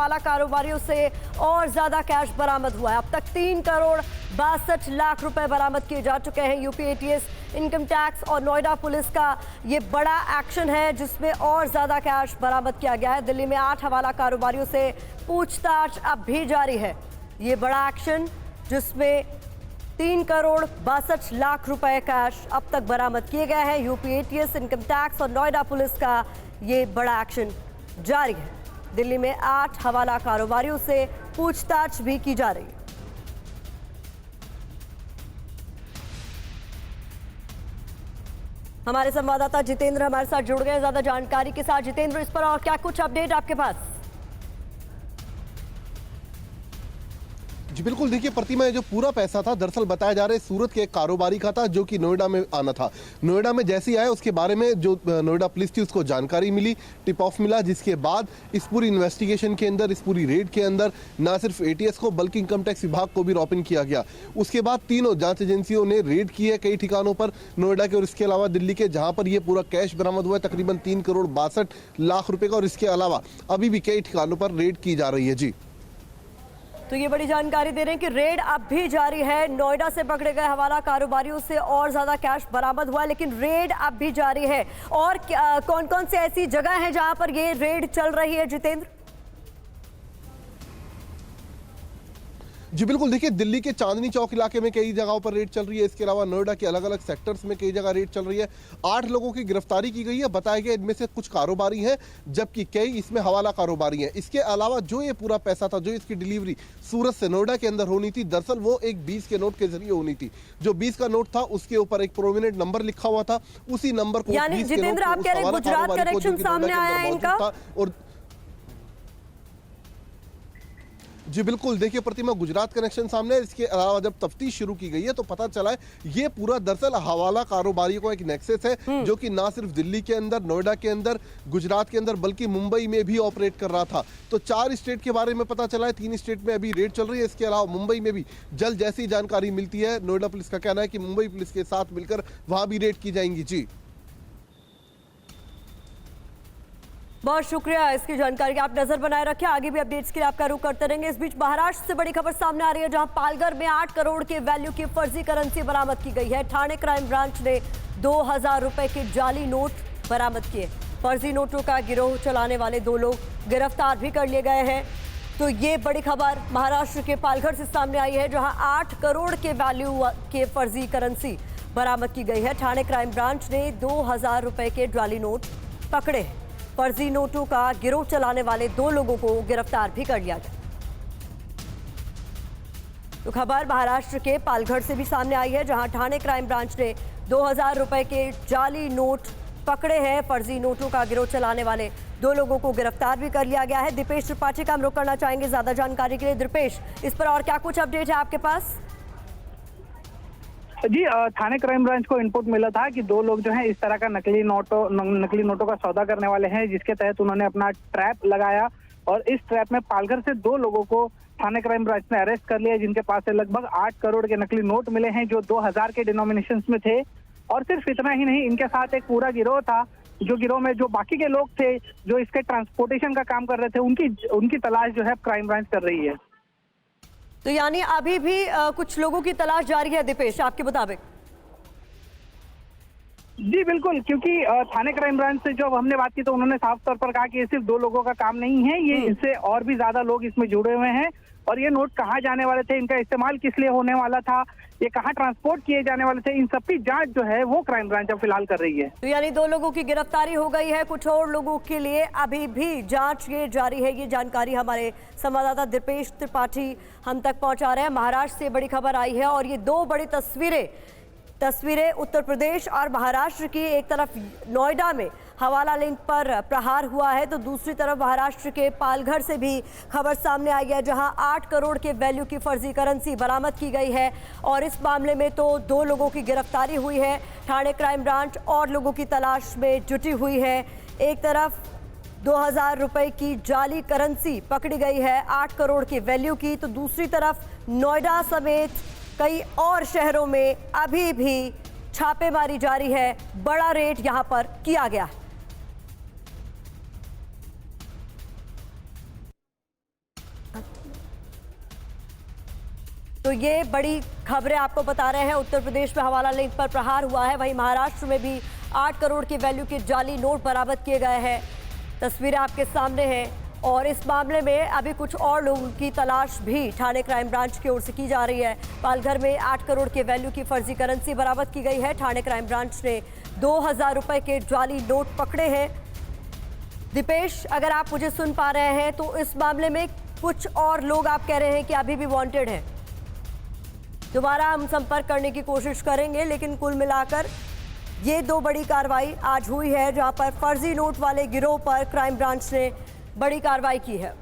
हवाला कारोबारियों से और ज्यादा कैश बरामद हुआ है। अब तक 3 करोड़ 62 लाख रुपए बरामद किए जा चुके हैं। यूपी एटीएस, इनकम टैक्स और नोएडा पुलिस का ये बड़ा एक्शन है जिसमें और ज्यादा कैश बरामद किया गया है। दिल्ली में 8 हवाला कारोबारियों से पूछताछ अब भी जारी है। ये बड़ा एक्शन जिसमें 3 करोड़ 62 लाख रुपए कैश अब तक बरामद किए गए हैं। यूपी एटीएस, इनकम टैक्स और नोएडा पुलिस का ये बड़ा एक्शन जारी है। दिल्ली में 8 हवाला कारोबारियों से पूछताछ भी की जा रही है। हमारे संवाददाता जितेंद्र हमारे साथ जुड़ गए ज्यादा जानकारी के साथ। जितेंद्र, इस पर और क्या कुछ अपडेट आपके पास? जी बिल्कुल, देखिए प्रतिमा, ये जो पूरा पैसा था दरअसल बताया जा रहा है सूरत के एक कारोबारी का था जो कि नोएडा में आना था। नोएडा में जैसे ही आया उसके बारे में जो नोएडा पुलिस थी उसको जानकारी मिली, टिप ऑफ मिला, जिसके बाद इस पूरी इन्वेस्टिगेशन के अंदर, इस पूरी रेड के अंदर ना सिर्फ एटीएस को बल्कि इनकम टैक्स विभाग को भी रॉपिन किया गया। उसके बाद तीनों जांच एजेंसियों ने रेड की है कई ठिकानों पर नोएडा के और इसके अलावा दिल्ली के, जहां पर यह पूरा कैश बरामद हुआ है तकरीबन 3 करोड़ 62 लाख रुपए का। और इसके अलावा अभी भी कई ठिकानों पर रेड की जा रही है। जी, तो ये बड़ी जानकारी दे रहे हैं कि रेड अब भी जारी है। नोएडा से पकड़े गए हवाला कारोबारियों से और ज्यादा कैश बरामद हुआ, लेकिन रेड अब भी जारी है। और कौन कौन से ऐसी जगह है जहां पर ये रेड चल रही है, जितेंद्र? जी बिल्कुल, देखिए दिल्ली के चांदनी चौक इलाके में कई जगहों पर रेड चल रही है। इसके अलावा नोएडा के अलग अलग सेक्टर्स में कई जगह रेड चल रही है। 8 लोगों की गिरफ्तारी की गई है। बताया गया इनमें से कुछ कारोबारी हैं जबकि कई इसमें हवाला कारोबारी हैं। इसके अलावा जो ये पूरा पैसा था, जो इसकी डिलीवरी सूरत से नोएडा के अंदर होनी थी, दरअसल वो एक 20 के नोट के जरिए होनी थी। जो 20 का नोट था उसके ऊपर एक प्रोमिनेंट नंबर लिखा हुआ था। उसी नंबर को यानी जितेंद्र, आप कह रहे हैं गुजरात कनेक्शन सामने आया है इनका? और जी बिल्कुल, देखिए प्रतिमा, गुजरात कनेक्शन सामने है। इसके अलावा जब तफ्तीश शुरू की गई है तो पता चला है ये पूरा दरअसल हवाला कारोबारियों का एक नेक्सस है जो कि ना सिर्फ दिल्ली के अंदर, नोएडा के अंदर, गुजरात के अंदर बल्कि मुंबई में भी ऑपरेट कर रहा था। तो 4 स्टेट के बारे में पता चला है, 3 स्टेट में अभी रेड चल रही है। इसके अलावा मुंबई में भी जल्द जैसी जानकारी मिलती है, नोएडा पुलिस का कहना है कि मुंबई पुलिस के साथ मिलकर वहां भी रेड की जाएंगी। जी, बहुत शुक्रिया इसकी जानकारी की। आप नजर बनाए रखें, आगे भी अपडेट्स के लिए आपका रुख करते रहेंगे। इस बीच महाराष्ट्र से बड़ी खबर सामने आ रही है जहां पालघर में 8 करोड़ के वैल्यू की फर्जी करेंसी बरामद की गई है। ठाणे क्राइम ब्रांच ने 2000 रुपए के जाली नोट बरामद किए। फर्जी नोटों का गिरोह चलाने वाले 2 लोग गिरफ्तार भी कर लिए गए हैं। तो ये बड़ी खबर महाराष्ट्र के पालघर से सामने आई है जहां 8 करोड़ के वैल्यू के फर्जी करेंसी बरामद की गई है। ठाणे क्राइम ब्रांच ने 2000 रुपए के जाली नोट पकड़े हैं। फर्जी नोटों का गिरोह चलाने वाले 2 लोगों को गिरफ्तार भी कर लिया गया। तो खबर महाराष्ट्र के पालघर से भी सामने आई है जहां ठाणे क्राइम ब्रांच ने 2000 रुपए के जाली नोट पकड़े हैं। फर्जी नोटों का गिरोह चलाने वाले 2 लोगों को गिरफ्तार भी कर लिया गया है। दीपेश त्रिपाठी का हम रुख करना चाहेंगे ज्यादा जानकारी के लिए। दीपेश, इस पर और क्या कुछ अपडेट है आपके पास? जी, थाने क्राइम ब्रांच को इनपुट मिला था कि 2 लोग जो हैं इस तरह का नकली नोटों का सौदा करने वाले हैं, जिसके तहत उन्होंने अपना ट्रैप लगाया और इस ट्रैप में पालघर से 2 लोगों को थाने क्राइम ब्रांच ने अरेस्ट कर लिया, जिनके पास से लगभग 8 करोड़ के नकली नोट मिले हैं जो 2000 के डिनोमिनेशंस में थे। और सिर्फ इतना ही नहीं, इनके साथ एक पूरा गिरोह था, जो गिरोह में जो बाकी के लोग थे जो इसके ट्रांसपोर्टेशन का काम कर रहे थे, उनकी तलाश जो है क्राइम ब्रांच कर रही है। तो यानी अभी भी कुछ लोगों की तलाश जारी है दीपेश, आपके मुताबिक? जी बिल्कुल, क्योंकि थाने क्राइम ब्रांच से जब हमने बात की तो उन्होंने साफ तौर पर कहा कि ये सिर्फ 2 लोगों का काम नहीं है, ये इससे और भी ज्यादा लोग इसमें जुड़े हुए हैं। और ये नोट कहाँ जाने वाले थे, इनका इस्तेमाल किस लिए होने वाला था, ये कहाँ ट्रांसपोर्ट किए जाने वाले थे, इन सब की जांच जो है वो क्राइम ब्रांच अब फिलहाल कर रही है। तो यानी 2 लोगों की गिरफ्तारी हो गई है, कुछ और लोगों के लिए अभी भी जांच ये जारी है। ये जानकारी हमारे संवाददाता दीपेश त्रिपाठी हम तक पहुंचा रहे हैं। महाराष्ट्र से बड़ी खबर आई है और ये 2 बड़ी तस्वीरें उत्तर प्रदेश और महाराष्ट्र की। एक तरफ नोएडा में हवाला लिंक पर प्रहार हुआ है तो दूसरी तरफ महाराष्ट्र के पालघर से भी खबर सामने आई है जहां 8 करोड़ के वैल्यू की फर्जी करेंसी बरामद की गई है। और इस मामले में तो 2 लोगों की गिरफ्तारी हुई है। ठाणे क्राइम ब्रांच और लोगों की तलाश में जुटी हुई है। एक तरफ 2000 रुपए की जाली करेंसी पकड़ी गई है 8 करोड़ की वैल्यू की, तो दूसरी तरफ नोएडा समेत कई और शहरों में अभी भी छापेमारी जारी है। बड़ा रेड यहां पर किया गया है। तो ये बड़ी खबरें आपको बता रहे हैं। उत्तर प्रदेश में हवाला लिंक पर प्रहार हुआ है, वहीं महाराष्ट्र में भी 8 करोड़ के वैल्यू के जाली नोट बरामद किए गए हैं। तस्वीरें आपके सामने हैं और इस मामले में अभी कुछ और लोगों की तलाश भी ठाणे क्राइम ब्रांच की ओर से की जा रही है। पालघर में 8 करोड़ के वैल्यू की फर्जी करेंसी बरामद की गई है। ठाणे क्राइम ब्रांच ने 2000 रुपए के जाली नोट पकड़े हैं। दीपेश, अगर आप मुझे सुन पा रहे हैं तो इस मामले में कुछ और लोग आप कह रहे हैं कि अभी भी वांटेड हैं। दोबारा हम संपर्क करने की कोशिश करेंगे, लेकिन कुल मिलाकर ये 2 बड़ी कार्रवाई आज हुई है, जहां पर फर्जी नोट वाले गिरोह पर क्राइम ब्रांच ने बड़ी कार्रवाई की है।